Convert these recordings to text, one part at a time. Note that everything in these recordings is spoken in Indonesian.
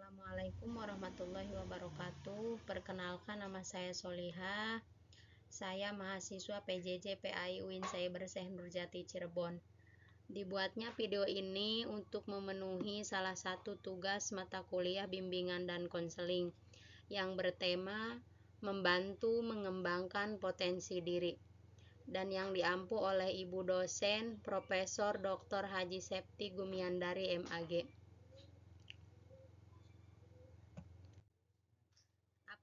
Assalamualaikum warahmatullahi wabarakatuh. Perkenalkan, nama saya Solihah. Saya mahasiswa PJJ PAI UIN Cyber Syekh Nurjati Cirebon. Dibuatnya video ini untuk memenuhi salah satu tugas mata kuliah bimbingan dan konseling yang bertema membantu mengembangkan potensi diri dan yang diampu oleh Ibu dosen Profesor Dr. Haji Septi Gumiandari MAG.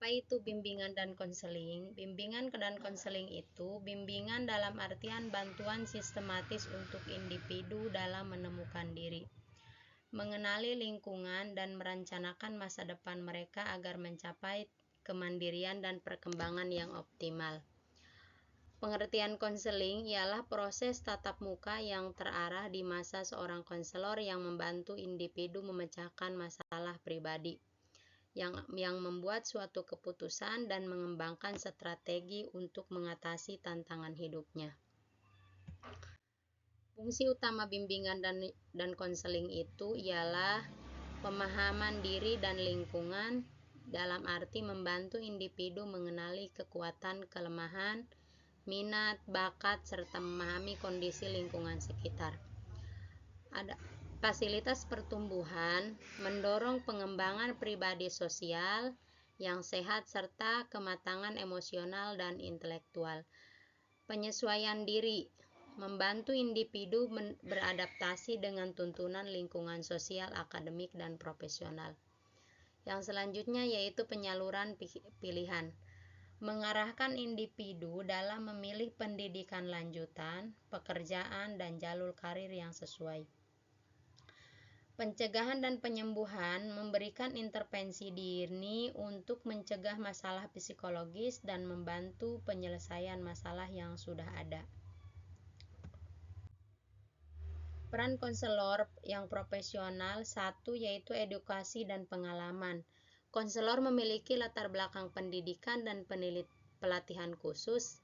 Apa itu bimbingan dan konseling? Bimbingan dan konseling itu bimbingan dalam artian bantuan sistematis untuk individu dalam menemukan diri, mengenali lingkungan, dan merencanakan masa depan mereka agar mencapai kemandirian dan perkembangan yang optimal. Pengertian konseling ialah proses tatap muka yang terarah di masa seorang konselor yang membantu individu memecahkan masalah pribadi, yang membuat suatu keputusan dan mengembangkan strategi untuk mengatasi tantangan hidupnya. Fungsi utama bimbingan dan konseling itu ialah pemahaman diri dan lingkungan, dalam arti membantu individu mengenali kekuatan, kelemahan, minat, bakat, serta memahami kondisi lingkungan sekitar. Ada fasilitas pertumbuhan, mendorong pengembangan pribadi sosial yang sehat serta kematangan emosional dan intelektual. Penyesuaian diri, membantu individu beradaptasi dengan tuntunan lingkungan sosial, akademik, dan profesional. Yang selanjutnya yaitu penyaluran pilihan, mengarahkan individu dalam memilih pendidikan lanjutan, pekerjaan, dan jalur karir yang sesuai. Pencegahan dan penyembuhan, memberikan intervensi dini untuk mencegah masalah psikologis dan membantu penyelesaian masalah yang sudah ada. Peran konselor yang profesional, satu yaitu edukasi dan pengalaman. Konselor memiliki latar belakang pendidikan dan pelatihan khusus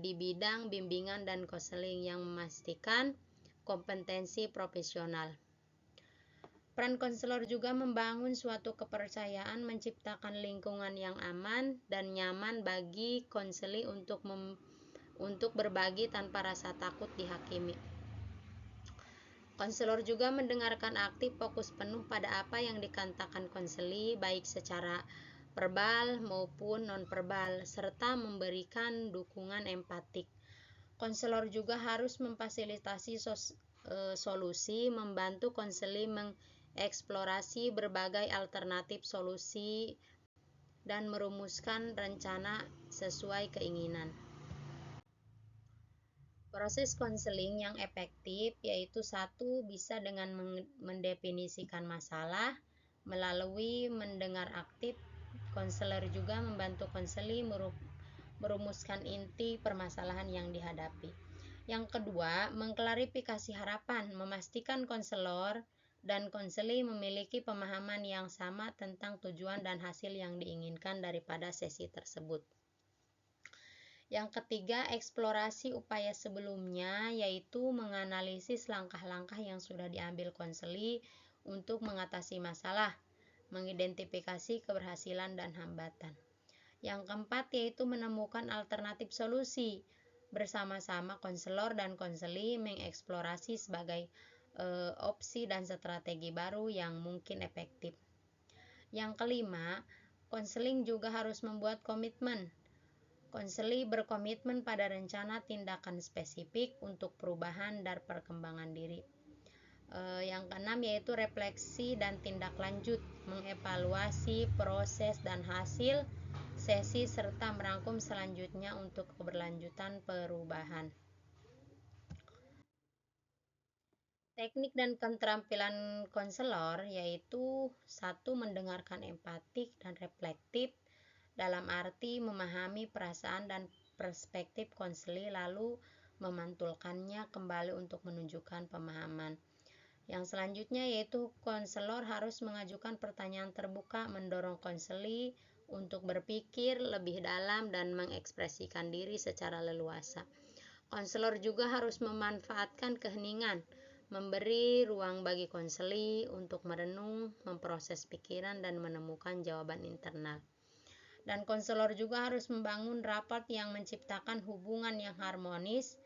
di bidang bimbingan dan konseling yang memastikan kompetensi profesional. Peran konselor juga membangun suatu kepercayaan, menciptakan lingkungan yang aman dan nyaman bagi konseli untuk berbagi tanpa rasa takut dihakimi. Konselor juga mendengarkan aktif, fokus penuh pada apa yang dikatakan konseli, baik secara verbal maupun non-verbal, serta memberikan dukungan empatik. Konselor juga harus memfasilitasi solusi, membantu konseli mengeksplorasi berbagai alternatif solusi dan merumuskan rencana sesuai keinginan. Proses konseling yang efektif yaitu satu, bisa dengan mendefinisikan masalah melalui mendengar aktif. Konselor juga membantu konseli merumuskan inti permasalahan yang dihadapi. Yang kedua, mengklarifikasi harapan, memastikan konselor dan konseli memiliki pemahaman yang sama tentang tujuan dan hasil yang diinginkan daripada sesi tersebut. Yang ketiga, eksplorasi upaya sebelumnya, yaitu menganalisis langkah-langkah yang sudah diambil konseli untuk mengatasi masalah, mengidentifikasi keberhasilan dan hambatan. Yang keempat, yaitu menemukan alternatif solusi. Bersama-sama konselor dan konseli mengeksplorasi sebagai opsi dan strategi baru yang mungkin efektif. Yang kelima, konseling juga harus membuat komitmen. Konseli berkomitmen pada rencana tindakan spesifik untuk perubahan dan perkembangan diri. Yang keenam yaitu refleksi dan tindak lanjut, mengevaluasi proses dan hasil sesi serta merangkum selanjutnya untuk keberlanjutan perubahan. Teknik dan keterampilan konselor yaitu satu, mendengarkan empatik dan reflektif, dalam arti memahami perasaan dan perspektif konseli lalu memantulkannya kembali untuk menunjukkan pemahaman. Yang selanjutnya yaitu konselor harus mengajukan pertanyaan terbuka, mendorong konseli untuk berpikir lebih dalam dan mengekspresikan diri secara leluasa. Konselor juga harus memanfaatkan keheningan, memberi ruang bagi konseli untuk merenung, memproses pikiran, dan menemukan jawaban internal. Dan konselor juga harus membangun rapat yang menciptakan hubungan yang harmonis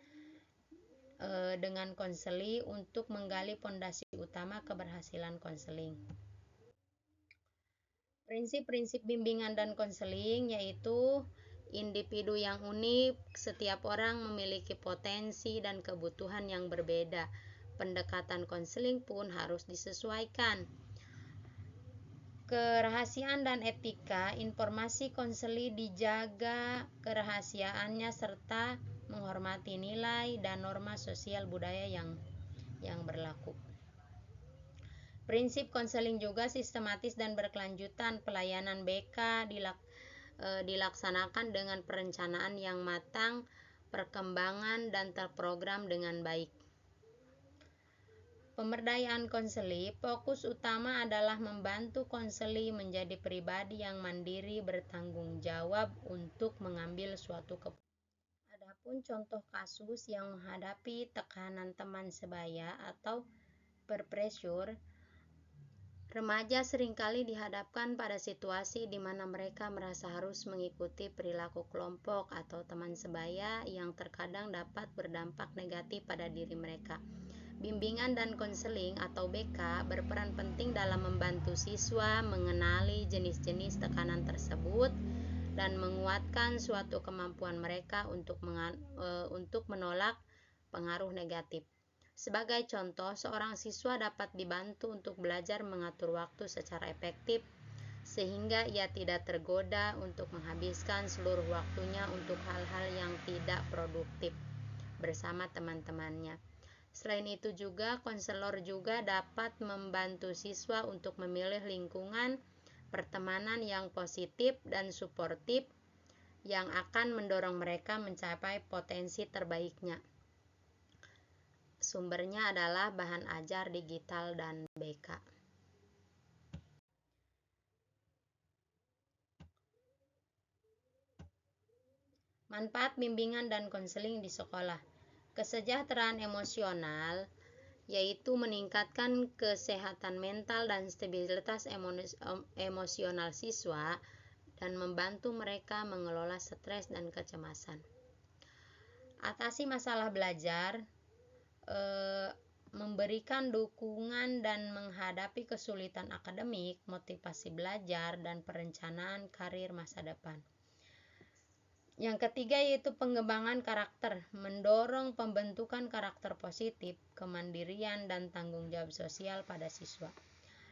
dengan konseli untuk menggali fondasi utama keberhasilan konseling. Prinsip-prinsip bimbingan dan konseling yaitu individu yang unik, setiap orang memiliki potensi dan kebutuhan yang berbeda. Pendekatan konseling pun harus disesuaikan. Kerahasiaan dan etika, informasi konseli dijaga kerahasiaannya serta menghormati nilai dan norma sosial budaya yang berlaku. Prinsip konseling juga sistematis dan berkelanjutan. Pelayanan BK dilaksanakan dengan perencanaan yang matang, perkembangan dan terprogram dengan baik. Pemberdayaan konseli, fokus utama adalah membantu konseli menjadi pribadi yang mandiri, bertanggung jawab untuk mengambil suatu keputusan. Adapun contoh kasus yang menghadapi tekanan teman sebaya atau peer pressure, remaja seringkali dihadapkan pada situasi di mana mereka merasa harus mengikuti perilaku kelompok atau teman sebaya yang terkadang dapat berdampak negatif pada diri mereka. Bimbingan dan konseling atau BK berperan penting dalam membantu siswa mengenali jenis-jenis tekanan tersebut dan menguatkan suatu kemampuan mereka untuk menolak pengaruh negatif. Sebagai contoh, seorang siswa dapat dibantu untuk belajar mengatur waktu secara efektif sehingga ia tidak tergoda untuk menghabiskan seluruh waktunya untuk hal-hal yang tidak produktif bersama teman-temannya. Selain itu juga, konselor juga dapat membantu siswa untuk memilih lingkungan pertemanan yang positif dan suportif yang akan mendorong mereka mencapai potensi terbaiknya. Sumbernya adalah bahan ajar digital dan BK. Manfaat bimbingan dan konseling di sekolah. Kesejahteraan emosional yaitu meningkatkan kesehatan mental dan stabilitas emosional siswa dan membantu mereka mengelola stres dan kecemasan. Atasi masalah belajar, memberikan dukungan dan menghadapi kesulitan akademik, motivasi belajar, dan perencanaan karir masa depan. Yang ketiga yaitu pengembangan karakter, mendorong pembentukan karakter positif, kemandirian, dan tanggung jawab sosial pada siswa.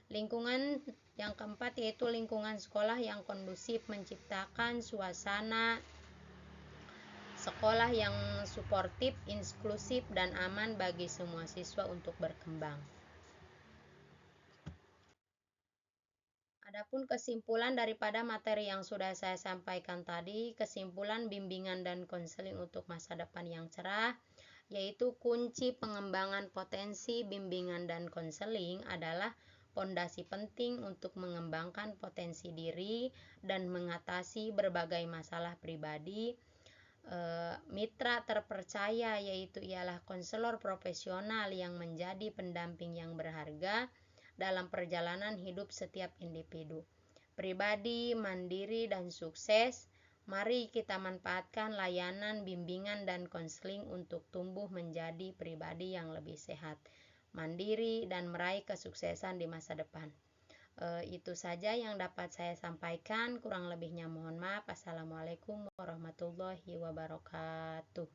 Lingkungan yang keempat yaitu lingkungan sekolah yang kondusif, menciptakan suasana sekolah yang suportif, inklusif, dan aman bagi semua siswa untuk berkembang. Adapun kesimpulan daripada materi yang sudah saya sampaikan tadi, kesimpulan bimbingan dan konseling untuk masa depan yang cerah, yaitu kunci pengembangan potensi bimbingan dan konseling adalah fondasi penting untuk mengembangkan potensi diri dan mengatasi berbagai masalah pribadi. Mitra terpercaya yaitu ialah konselor profesional yang menjadi pendamping yang berharga dalam perjalanan hidup setiap individu. Pribadi, mandiri, dan sukses, mari kita manfaatkan layanan bimbingan dan konseling untuk tumbuh menjadi pribadi yang lebih sehat, mandiri, dan meraih kesuksesan di masa depan. Itu saja yang dapat saya sampaikan, kurang lebihnya mohon maaf. Assalamualaikum warahmatullahi wabarakatuh.